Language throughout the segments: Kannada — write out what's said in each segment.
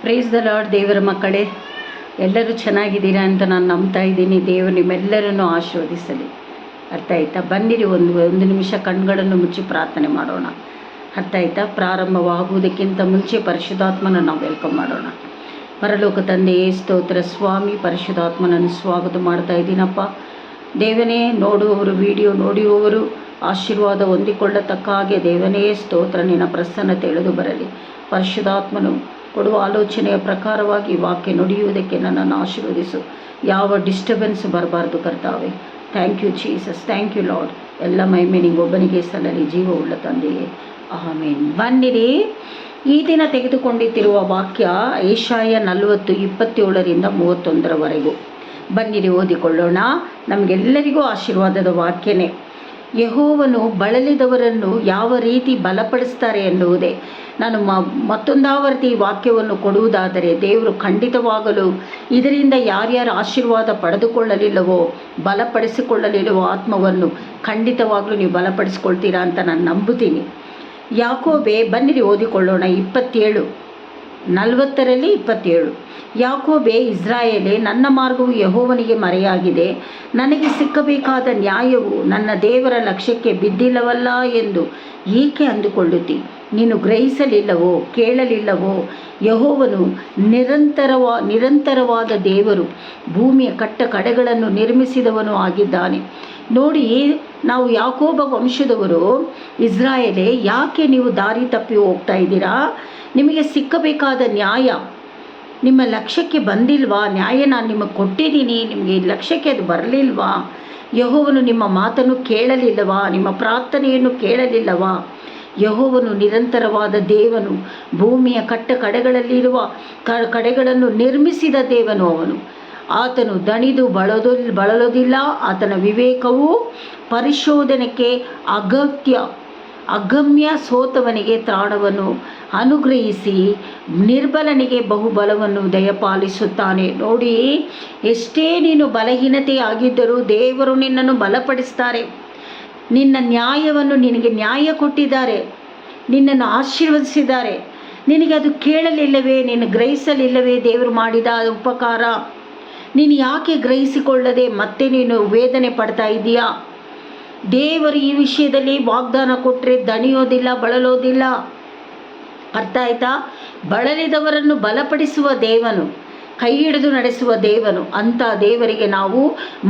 Praise the lord. ದೇವರ ಮಕ್ಕಳೇ, ಎಲ್ಲರೂ ಚೆನ್ನಾಗಿದ್ದೀರಾ ಅಂತ ನಾನು ನಂಬ್ತಾ ಇದ್ದೀನಿ. ದೇವರು ನಿಮ್ಮೆಲ್ಲರನ್ನು ಆಶೀರ್ವದಿಸಲಿ. ಅರ್ಥ ಆಯ್ತಾ? ಬನ್ನಿರಿ, ಒಂದು ನಿಮಿಷ ಕಣ್ಗಳನ್ನು ಮುಚ್ಚಿ ಪ್ರಾರ್ಥನೆ ಮಾಡೋಣ. ಅರ್ಥ ಆಯ್ತಾ? ಪ್ರಾರಂಭವಾಗುವುದಕ್ಕಿಂತ ಮುಂಚೆ ಪರಿಶುದ್ಧಾತ್ಮನ ನಾವು ವೆಲ್ಕಮ್ ಮಾಡೋಣ. ಪರಲೋಕ ತಂದೆಯೇ ಸ್ತೋತ್ರ. ಸ್ವಾಮಿ, ಪರಿಶುದ್ಧಾತ್ಮನನ್ನು ಸ್ವಾಗತ ಮಾಡ್ತಾ ಇದ್ದೀನಪ್ಪ. ದೇವನೇ, ನೋಡುವವರು, ವಿಡಿಯೋ ನೋಡುವವರು ಆಶೀರ್ವಾದ ಹೊಂದಿಕೊಳ್ಳತಕ್ಕ ಹಾಗೆ ದೇವನೇ ಸ್ತೋತ್ರ. ನಿನ್ನ ಪ್ರಸನ್ನತೆ ಎಳೆದು ಬರಲಿ. ಪರಿಶುದ್ಧಾತ್ಮನು ಕೊಡುವ ಆಲೋಚನೆಯ ಪ್ರಕಾರವಾಗಿ ವಾಕ್ಯ ನುಡಿಯುವುದಕ್ಕೆ ನನ್ನನ್ನು ಆಶೀರ್ವದಿಸು. ಯಾವ ಡಿಸ್ಟರ್ಬೆನ್ಸ್ ಬರಬಾರ್ದು ಕರ್ತಾವೆ. Thank you Jesus, thank you Lord. ಎಲ್ಲ ಮಹಿಮೆ ನಿನಗೊಬ್ಬನಿಗೆ ಸಲ್ಲಲಿ, ಜೀವವುಳ್ಳ ತಂದೆಯೇ, ಆಮೇನ್. ಬನ್ನಿರಿ, ಈ ದಿನ ತೆಗೆದುಕೊಂಡಿರುವ ವಾಕ್ಯ ಯೆಶಾಯ 40:27-31 ಬನ್ನಿರಿ, ಓದಿಕೊಳ್ಳೋಣ. ನಮಗೆಲ್ಲರಿಗೂ ಆಶೀರ್ವಾದದ ವಾಕ್ಯನೇ. ಯೆಹೋವನು ಬಳಲಿದವರನ್ನು ಯಾವ ರೀತಿ ಬಲಪಡಿಸ್ತಾರೆ ಎನ್ನುವುದೇ. ನಾನು ಮತ್ತೊಂದಾವರ್ತಿ ಈ ವಾಕ್ಯವನ್ನು ಕೊಡುವುದಾದರೆ, ದೇವರು ಖಂಡಿತವಾಗಲು ಇದರಿಂದ ಯಾರ್ಯಾರು ಆಶೀರ್ವಾದ ಪಡೆದುಕೊಳ್ಳಲಿಲ್ಲವೋ, ಬಲಪಡಿಸಿಕೊಳ್ಳಲಿಲ್ಲವೋ ಆತ್ಮವನ್ನು ಖಂಡಿತವಾಗಲೂ ನೀವು ಬಲಪಡಿಸಿಕೊಳ್ತೀರಾ ಅಂತ ನಾನು ನಂಬುತ್ತೀನಿ. ಯಾಕೋಬೆ, ಬನ್ನಿರಿ ಓದಿಕೊಳ್ಳೋಣ. 40:27 ಯಾಕೋಬೆ, ಇಸ್ರಾಯೇಲೇ, ನನ್ನ ಮಾರ್ಗವು ಯೆಹೋವನಿಗೆ ಮರೆಯಾಗಿದೆ. ನನಗೆ ಸಿಕ್ಕಬೇಕಾದ ನ್ಯಾಯವು ನನ್ನ ದೇವರ ಲಕ್ಷ್ಯಕ್ಕೆ ಬಿದ್ದಿಲ್ಲವಲ್ಲ ಎಂದು ಏಕೆ ಅಂದುಕೊಳ್ಳುತ್ತಿ? ನೀನು ಗ್ರಹಿಸಲಿಲ್ಲವೋ, ಕೇಳಲಿಲ್ಲವೋ? ಯೆಹೋವನು ನಿರಂತರವಾದ ದೇವರು, ಭೂಮಿಯ ಕಡೆಗಳನ್ನು ನಿರ್ಮಿಸಿದವನು ಆಗಿದ್ದಾನೆ. ನೋಡಿ, ನಾವು ಯಾಕೋಬ ವಂಶದವರು. ಇಸ್ರಾಯೇಲೇ, ಯಾಕೆ ನೀವು ದಾರಿ ತಪ್ಪಿ ಹೋಗ್ತಾ ಇದ್ದೀರಾ? ನಿಮಗೆ ಸಿಕ್ಕಬೇಕಾದ ನ್ಯಾಯ ನಿಮ್ಮ ಲಕ್ಷ್ಯಕ್ಕೆ ಬಂದಿಲ್ವಾ? ನ್ಯಾಯ ನಾನು ನಿಮಗೆ ಕೊಟ್ಟಿದ್ದೀನಿ, ನಿಮಗೆ ಲಕ್ಷ್ಯಕ್ಕೆ ಅದು ಬರಲಿಲ್ವಾ? ಯೆಹೋವನು ನಿಮ್ಮ ಮಾತನ್ನು ಕೇಳಲಿಲ್ಲವಾ? ನಿಮ್ಮ ಪ್ರಾರ್ಥನೆಯನ್ನು ಕೇಳಲಿಲ್ಲವಾ? ಯೆಹೋವನು ನಿರಂತರವಾದ ದೇವನು, ಭೂಮಿಯ ಕಡೆಗಳಲ್ಲಿರುವ ಕಡೆಗಳನ್ನು ನಿರ್ಮಿಸಿದ ದೇವನು ಅವನು. ಆತನು ದಣಿದು ಬಳಲೋದಿಲ್ಲ. ಆತನ ವಿವೇಕವು ಪರಿಶೋಧನೆಗೆ ಅಗಮ್ಯ. ಸೋತವನಿಗೆ ತ್ರಾಣವನ್ನು ಅನುಗ್ರಹಿಸಿ ನಿರ್ಬಲನಿಗೆ ಬಹುಬಲವನ್ನು ದಯಪಾಲಿಸುತ್ತಾನೆ. ನೋಡಿ, ಎಷ್ಟೇ ನೀನು ಬಲಹೀನತೆ ಆಗಿದ್ದರೂ ದೇವರು ನಿನ್ನನ್ನು ಬಲಪಡಿಸ್ತಾರೆ. ನಿನ್ನ ನ್ಯಾಯವನ್ನು, ನಿನಗೆ ನ್ಯಾಯ ಕೊಟ್ಟಿದ್ದಾರೆ, ನಿನ್ನನ್ನು ಆಶೀರ್ವದಿಸಿದ್ದಾರೆ. ನಿನಗೆ ಅದು ಕೇಳಲಿಲ್ಲವೇ? ನೀನು ಗ್ರಹಿಸಲಿಲ್ಲವೇ ದೇವರು ಮಾಡಿದ ಉಪಕಾರ? ನೀನು ಯಾಕೆ ಗ್ರಹಿಸಿಕೊಳ್ಳದೆ ಮತ್ತೆ ನೀನು ವೇದನೆ ಪಡ್ತಾ ಇದೀಯಾ? ದೇವರು ಈ ವಿಷಯದಲ್ಲಿ ವಾಗ್ದಾನ ಕೊಟ್ಟರೆ ದಣಿಯೋದಿಲ್ಲ, ಬಳಲೋದಿಲ್ಲ. ಅರ್ಥ ಆಯ್ತಾ? ಬಳಲಿದವರನ್ನು ಬಲಪಡಿಸುವ ದೇವನು, ಕೈ ಹಿಡಿದು ನಡೆಸುವ ದೇವನು. ಅಂಥ ದೇವರಿಗೆ ನಾವು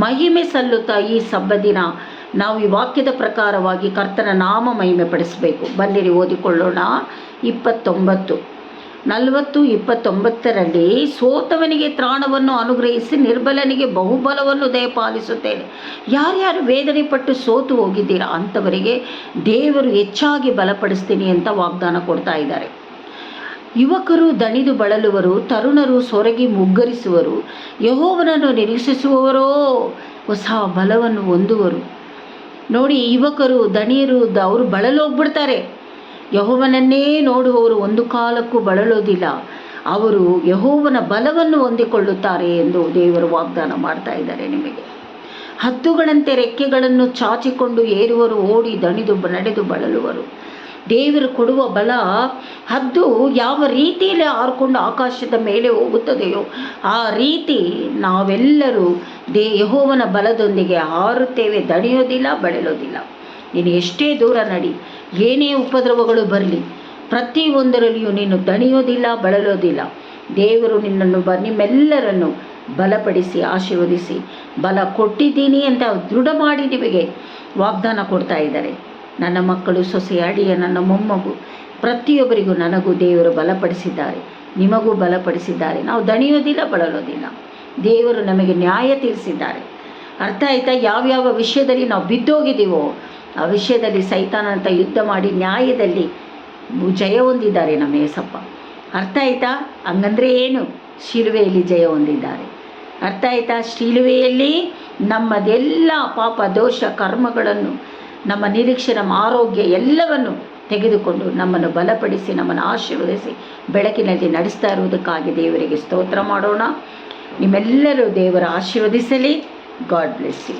ಮಹಿಮೆ ಸಲ್ಲುತ್ತಾ ಈ ಸಬ್ಬದಿನ ನಾವು ಈ ವಾಕ್ಯದ ಪ್ರಕಾರವಾಗಿ ಕರ್ತನ ನಾಮ ಮಹಿಮೆ ಪಡಿಸಬೇಕು. ಬನ್ನಿರಿ ಓದಿಕೊಳ್ಳೋಣ. 40:29 ಸೋತವನಿಗೆ ತ್ರಾಣವನ್ನು ಅನುಗ್ರಹಿಸಿ ನಿರ್ಬಲನಿಗೆ ಬಹುಬಲವನ್ನು ದಯಪಾಲಿಸುತ್ತೇನೆ. ಯಾರ್ಯಾರು ವೇದನೆ ಪಟ್ಟು ಸೋತು ಹೋಗಿದ್ದೀರಾ ಅಂಥವರಿಗೆ ದೇವರು ಹೆಚ್ಚಾಗಿ ಬಲಪಡಿಸ್ತೀನಿ ಅಂತ ವಾಗ್ದಾನ ಕೊಡ್ತಾ ಇದ್ದಾರೆ. ಯುವಕರು ದಣಿದು ಬಳಲುವರು, ತರುಣರು ಸೊರಗಿ ಮುಗ್ಗರಿಸುವರು. ಯೆಹೋವನನ್ನು ನಿರೀಕ್ಷಿಸುವವರೋ ಹೊಸ ಬಲವನ್ನು ಹೊಂದುವರು. ನೋಡಿ, ಯುವಕರು ದಣಿಯರು ಅವರು ಬಳಲೋಗ್ಬಿಡ್ತಾರೆ. ಯೆಹೋವನನ್ನೇ ನೋಡುವವರು ಒಂದು ಕಾಲಕ್ಕೂ ಬಳಲೋದಿಲ್ಲ. ಅವರು ಯೆಹೋವನ ಬಲವನ್ನು ಹೊಂದಿಕೊಳ್ಳುತ್ತಾರೆ ಎಂದು ದೇವರು ವಾಗ್ದಾನ ಮಾಡ್ತಾ ಇದ್ದಾರೆ ನಿಮಗೆ. ಹದ್ದುಗಳಂತೆ ರೆಕ್ಕೆಗಳನ್ನು ಚಾಚಿಕೊಂಡು ಏರುವರು, ಓಡಿ ದಣಿದು ನಡೆದು ಬಳಲುವರು. ದೇವರು ಕೊಡುವ ಬಲ, ಹದ್ದು ಯಾವ ರೀತಿಯಲ್ಲಿ ಹಾರಿಕೊಂಡು ಆಕಾಶದ ಮೇಲೆ ಹೋಗುತ್ತದೆಯೋ ಆ ರೀತಿ ನಾವೆಲ್ಲರೂ ಯೆಹೋವನ ಬಲದೊಂದಿಗೆ ಹಾರುತ್ತೇವೆ. ದಣಿಯೋದಿಲ್ಲ, ಬಳಲೋದಿಲ್ಲ. ನೀನು ಎಷ್ಟೇ ದೂರ ನಡಿ, ಏನೇ ಉಪದ್ರವಗಳು ಬರಲಿ, ಪ್ರತಿಯೊಂದರಲ್ಲಿಯೂ ನೀನು ದಣಿಯೋದಿಲ್ಲ, ಬಳಲೋದಿಲ್ಲ. ದೇವರು ನಿಮ್ಮೆಲ್ಲರನ್ನು ಬಲಪಡಿಸಿ ಆಶೀರ್ವದಿಸಿ ಬಲ ಕೊಟ್ಟಿದ್ದೀನಿ ಅಂತ ದೃಢ ಮಾಡಿ ನಿಮಗೆ ವಾಗ್ದಾನ ಕೊಡ್ತಾ ಇದ್ದಾರೆ. ನನ್ನ ಮಕ್ಕಳು, ಸೊಸೆ, ಅಡಿಯ, ನನ್ನ ಮೊಮ್ಮಗು, ಪ್ರತಿಯೊಬ್ಬರಿಗೂ ನನಗೂ ದೇವರು ಬಲಪಡಿಸಿದ್ದಾರೆ, ನಿಮಗೂ ಬಲಪಡಿಸಿದ್ದಾರೆ. ನಾವು ದಣಿಯೋದಿಲ್ಲ, ಬಳಲೋದಿಲ್ಲ. ದೇವರು ನಮಗೆ ನ್ಯಾಯ ತೀರಿಸಿದ್ದಾರೆ. ಅರ್ಥ ಆಯ್ತಾ? ಯಾವ್ಯಾವ ವಿಷಯದಲ್ಲಿ ನಾವು ಬಿದ್ದೋಗಿದ್ದೀವೋ ಆ ವಿಷಯದಲ್ಲಿ ಸೈತಾನಂತ ಯುದ್ಧ ಮಾಡಿ ನ್ಯಾಯದಲ್ಲಿ ಜಯ ಹೊಂದಿದ್ದಾರೆ ನಮ್ಮ ಯೇಸಪ್ಪ. ಅರ್ಥ ಆಯ್ತಾ? ಹಂಗಂದರೆ ಏನು? ಶಿಲುವೆಯಲ್ಲಿ ಜಯ ಹೊಂದಿದ್ದಾರೆ. ಅರ್ಥ ಆಯ್ತಾ? ಶಿಲುವೆಯಲ್ಲಿ ನಮ್ಮದೆಲ್ಲ ಪಾಪ, ದೋಷ, ಕರ್ಮಗಳನ್ನು, ನಮ್ಮ ನಿರೀಕ್ಷೆ, ನಮ್ಮ ಆರೋಗ್ಯ ಎಲ್ಲವನ್ನು ತೆಗೆದುಕೊಂಡು ನಮ್ಮನ್ನು ಬಲಪಡಿಸಿ ನಮ್ಮನ್ನು ಆಶೀರ್ವದಿಸಿ ಬೆಳಕಿನಲ್ಲಿ ನಡೆಸ್ತಾ ಇರುವುದಕ್ಕಾಗಿ ದೇವರಿಗೆ ಸ್ತೋತ್ರ ಮಾಡೋಣ. ನಿಮ್ಮೆಲ್ಲರೂ ದೇವರ ಆಶೀರ್ವದಿಸಲಿ. God bless you.